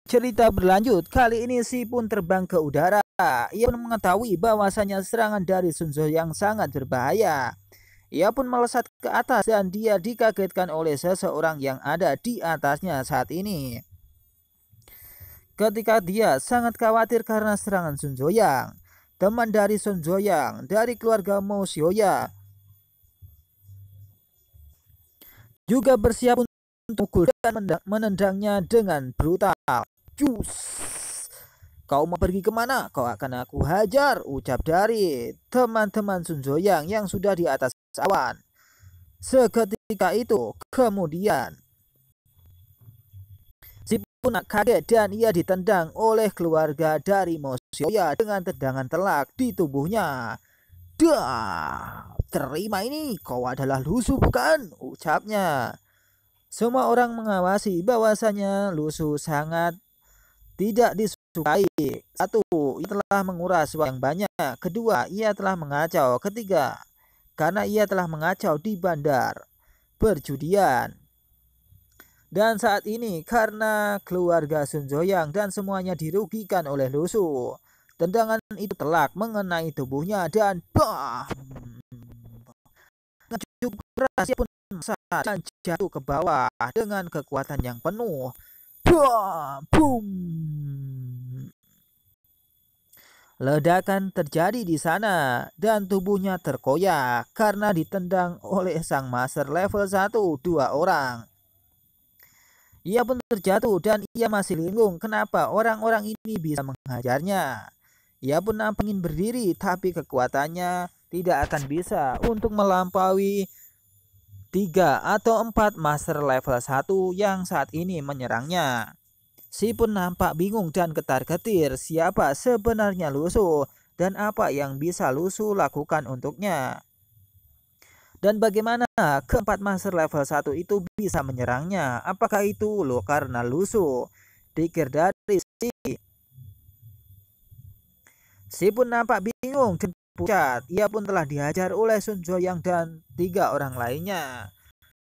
Cerita berlanjut, kali ini Si pun terbang ke udara. Ia pun mengetahui bahwasanya serangan dari Sun Tzu yang sangat berbahaya. Ia pun melesat ke atas dan dia dikagetkan oleh seseorang yang ada di atasnya saat ini. Ketika dia sangat khawatir karena serangan Sun Joyang, teman dari Sun Joyang dari keluarga Mo Xiaoya juga bersiap untuk memukul dan menendangnya dengan brutal. Cus! Kau mau pergi kemana? Kau akan aku hajar, ucap dari teman-teman Sun Joyang yang sudah di atas awan. Seketika itu, kemudian Si pun kaget dan ia ditendang oleh keluarga dari Mo Xiaoya dengan tendangan telak di tubuhnya. Dah, terima ini, kau adalah Lusu bukan? Ucapnya. Semua orang mengawasi bahwasanya Lusu sangat tidak disukai. Satu, ia telah menguras uang yang banyak. Kedua, ia telah mengacau. Ketiga, karena ia telah mengacau di bandar perjudian. Dan saat ini karena keluarga Sun Joyang dan semuanya dirugikan oleh Lusu, tendangan itu telak mengenai tubuhnya dan bam! Cukup keras, ia pun saat jatuh ke bawah dengan kekuatan yang penuh. Bam! Boom! Ledakan terjadi di sana dan tubuhnya terkoyak karena ditendang oleh sang master level 1 dua orang. Ia pun terjatuh dan ia masih linglung kenapa orang-orang ini bisa menghajarnya. Ia pun nampak ingin berdiri tapi kekuatannya tidak akan bisa untuk melampaui 3 atau 4 master level 1 yang saat ini menyerangnya. Si pun nampak bingung dan ketar-ketir siapa sebenarnya Lusu dan apa yang bisa Lusu lakukan untuknya. Dan bagaimana keempat master level 1 itu bisa menyerangnya? Apakah itu karena Lusu? Pikir dari Si pun nampak bingung dan pucat. Ia pun telah dihajar oleh Sun Joyang dan 3 orang lainnya.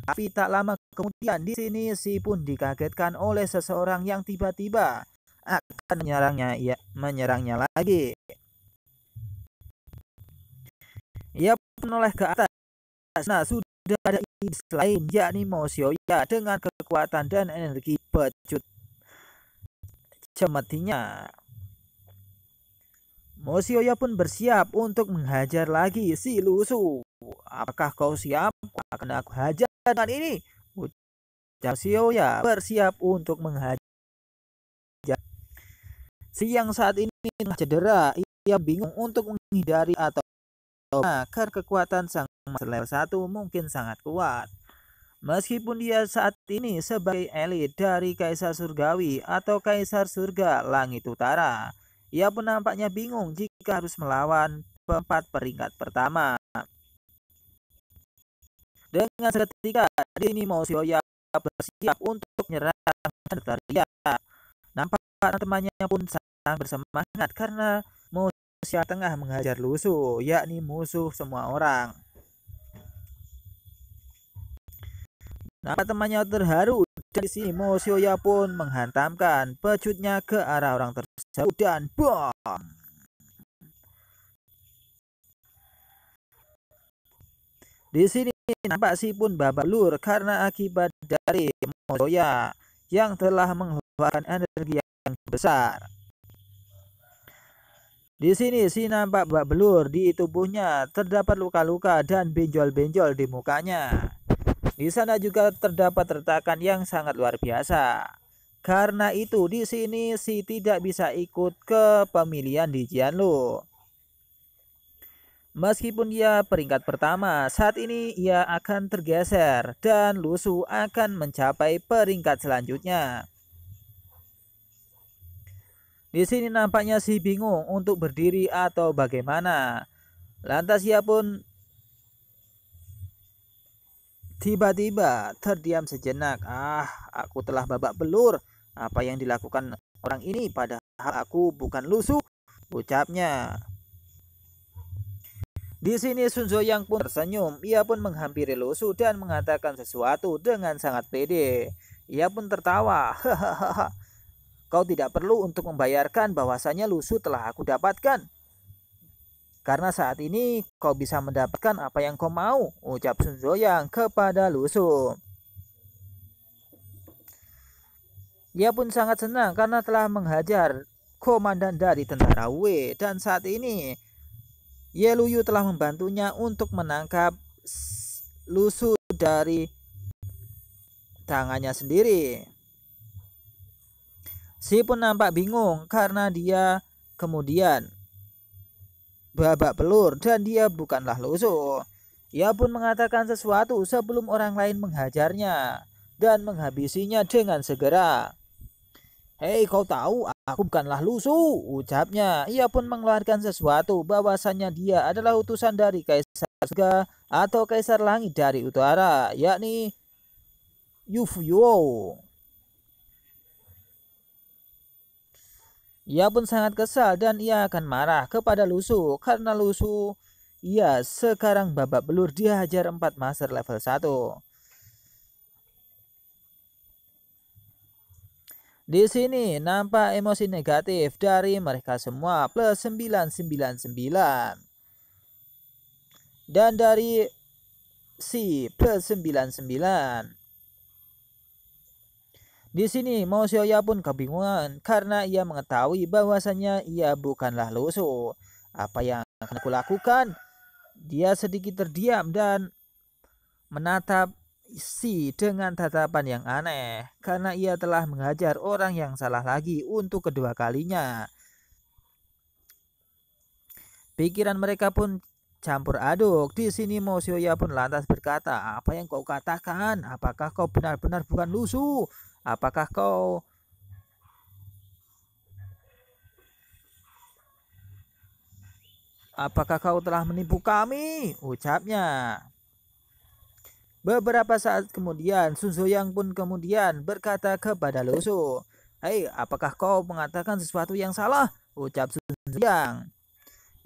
Tapi tak lama kemudian di sini Si pun dikagetkan oleh seseorang yang tiba-tiba akan menyerangnya lagi. Ia pun menoleh ke atas. Nah, sudah ada iblis lain yakni Mo Xiaoya dengan kekuatan dan energi pecut cemetinya. Mo Xiaoya pun bersiap untuk menghajar lagi si Lusu. Apakah kau siap? Akan aku hajar dengan ini. Ucap Xiaoya bersiap untuk menghajar. Si yang saat ini cedera, ia bingung untuk menghindari atau karena kekuatan sang level 1 mungkin sangat kuat. Meskipun dia saat ini sebagai elit dari Kaisar Surgawi atau Kaisar Surga Langit Utara, ia pun nampaknya bingung jika harus melawan 4 peringkat pertama. Dengan seketika ini Mo Xiaoya bersiap untuk menyerang dan berteriak. Nampak temannya pun sangat bersemangat karena Mo Xiaoya tengah menghajar Lusu, yakni musuh semua orang. Nampak temannya terharu. Dari sini Mo Xiaoya pun menghantamkan pecutnya ke arah orang tersebut dan bom. Di sini nampak Si pun babak belur karena akibat dari Mo Xiaoya yang telah mengeluarkan energi yang besar. Di sini Si nampak babak belur, di tubuhnya terdapat luka-luka dan benjol-benjol di mukanya. Di sana juga terdapat retakan yang sangat luar biasa. Karena itu di sini Si tidak bisa ikut ke pemilihan di Jianlu. Meskipun dia peringkat pertama, saat ini ia akan tergeser dan Lusu akan mencapai peringkat selanjutnya. Di sini nampaknya Si bingung untuk berdiri atau bagaimana. Lantas ia pun tiba-tiba terdiam sejenak. Aku telah babak belur. Apa yang dilakukan orang ini padahal aku bukan Lusu, ucapnya. Di sini Sun Joyang pun tersenyum. Ia pun menghampiri Lusu dan mengatakan sesuatu dengan sangat pede. Ia pun tertawa. Hahaha. Kau tidak perlu untuk membayarkan bahwasanya Lusu telah aku dapatkan. Karena saat ini kau bisa mendapatkan apa yang kau mau, ucap Sun Zoyang kepada Lusu. Ia pun sangat senang karena telah menghajar komandan dari tentara Wei, dan saat ini Ye Luyu telah membantunya untuk menangkap Lusu dari tangannya sendiri. Si pun nampak bingung karena dia kemudian babak belur dan dia bukanlah Lusu. Ia pun mengatakan sesuatu sebelum orang lain menghajarnya dan menghabisinya dengan segera. Hei, kau tahu aku bukanlah Lusu, ucapnya. Ia pun mengeluarkan sesuatu bahwasannya dia adalah utusan dari Kaisar Surga atau Kaisar Langit dari utara, yakni Yufuyo. Ia pun sangat kesal dan ia akan marah kepada Lusu karena Lusu sekarang babak belur, dia hajar 4 master level 1. Di sini nampak emosi negatif dari mereka semua plus 999. Dan dari si plus 99. Di sini Mo Xiaoya pun kebingungan karena ia mengetahui bahwasannya ia bukanlah Lusu. Apa yang akan aku lakukan? Dia sedikit terdiam dan menatap Si dengan tatapan yang aneh karena ia telah menghajar orang yang salah lagi untuk kedua kalinya. Pikiran mereka pun campur aduk. Di sini Mo Xiaoya pun lantas berkata, "Apa yang kau katakan? Apakah kau benar-benar bukan Lusu? Apakah kau telah menipu kami?" ucapnya. Beberapa saat kemudian Sun Zoyang pun kemudian berkata kepada Lusu, "Hei, apakah kau mengatakan sesuatu yang salah?" ucap Sun Zoyang.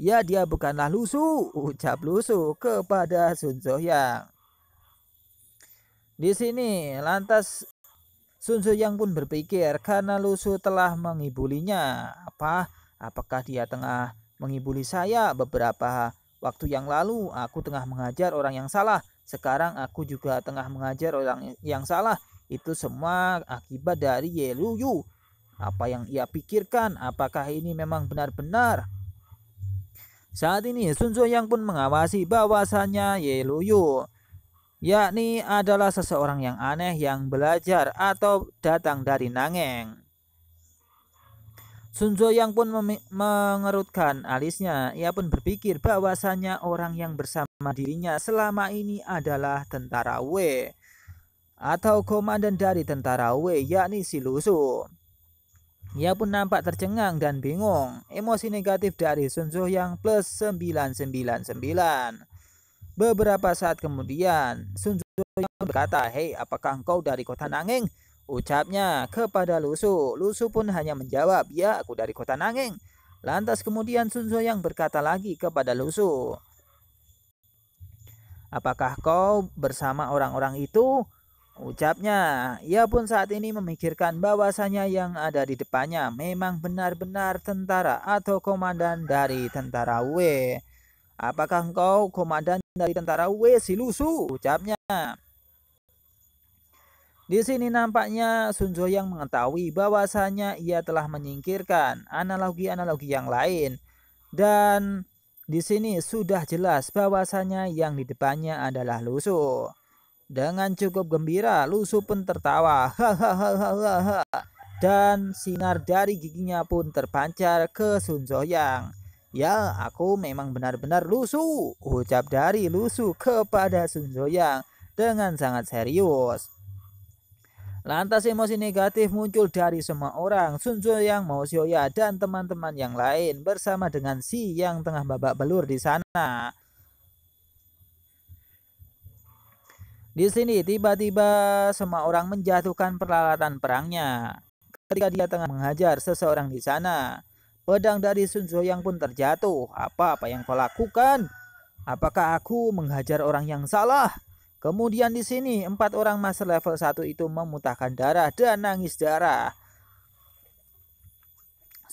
"Ya, dia bukanlah Lusu," ucap Lusu kepada Sun Zoyang. Di sini lantas Sun Zoyang pun berpikir karena Lusu telah mengibulinya. Apakah dia tengah mengibuli saya? Beberapa waktu yang lalu aku tengah mengajar orang yang salah. Sekarang aku juga tengah mengajar orang yang salah. Itu semua akibat dari Ye Luyu. Apa yang ia pikirkan? Apakah ini memang benar-benar? Saat ini Sun Zoyang pun mengawasi bahwasannya Ye Luyu yakni adalah seseorang yang aneh yang belajar atau datang dari Nangeng. Sun Zoyang pun mengerutkan alisnya. Ia pun berpikir bahwasanya orang yang bersama dirinya selama ini adalah tentara Wei atau komandan dari tentara Wei, yakni si Lusu. Ia pun nampak tercengang dan bingung. Emosi negatif dari Sun Zoyang plus 999. Beberapa saat kemudian Sun Zoyang berkata, "Hei, apakah engkau dari kota Nangeng?" ucapnya kepada Lusu. Lusu pun hanya menjawab, "Ya, aku dari kota Nangeng." Lantas kemudian Sun Zoyang berkata lagi kepada Lusu, "Apakah kau bersama orang-orang itu?" ucapnya. Ia pun saat ini memikirkan bahwasanya yang ada di depannya memang benar-benar tentara atau komandan dari tentara Wei. "Apakah engkau komandan dari tentara Wei, si Lusu?" ucapnya. Di sini nampaknya Sun Zoyang mengetahui bahwasanya ia telah menyingkirkan analogi-analogi yang lain, dan di sini sudah jelas bahwasanya yang di depannya adalah Lusu. Dengan cukup gembira Lusu pun tertawa, hahaha, dan sinar dari giginya pun terpancar ke Sun Zoyang. "Ya, aku memang benar-benar Lusu," ucap dari Lusu kepada Sun Zoyang dengan sangat serius. Lantas emosi negatif muncul dari semua orang. Sun Zoyang, Mo Xiaoya, dan teman-teman yang lain bersama dengan Si yang tengah babak belur di sana. Di sini tiba-tiba semua orang menjatuhkan peralatan perangnya. Ketika dia tengah menghajar seseorang di sana, pedang dari Sun Zoyang pun terjatuh. Apa yang kau lakukan? Apakah aku menghajar orang yang salah? Kemudian di sini 4 orang master level 1 itu memuntahkan darah dan nangis darah.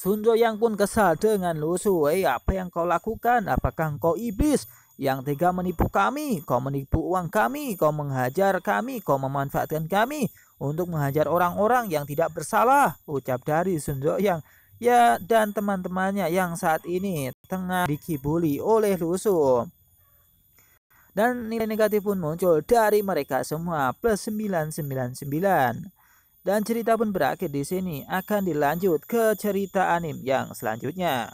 Sun Joyang pun kesal dengan Lu Su. Apa yang kau lakukan? Apakah engkau iblis yang tega menipu kami? Kau menipu uang kami, kau menghajar kami, kau memanfaatkan kami untuk menghajar orang-orang yang tidak bersalah, ucap dari Sun Joyang. Ya, dan teman-temannya yang saat ini tengah dikibuli oleh Lu Su. Dan nilai negatif pun muncul dari mereka semua, plus 999. Dan cerita pun berakhir di sini. Akan dilanjut ke cerita anime yang selanjutnya.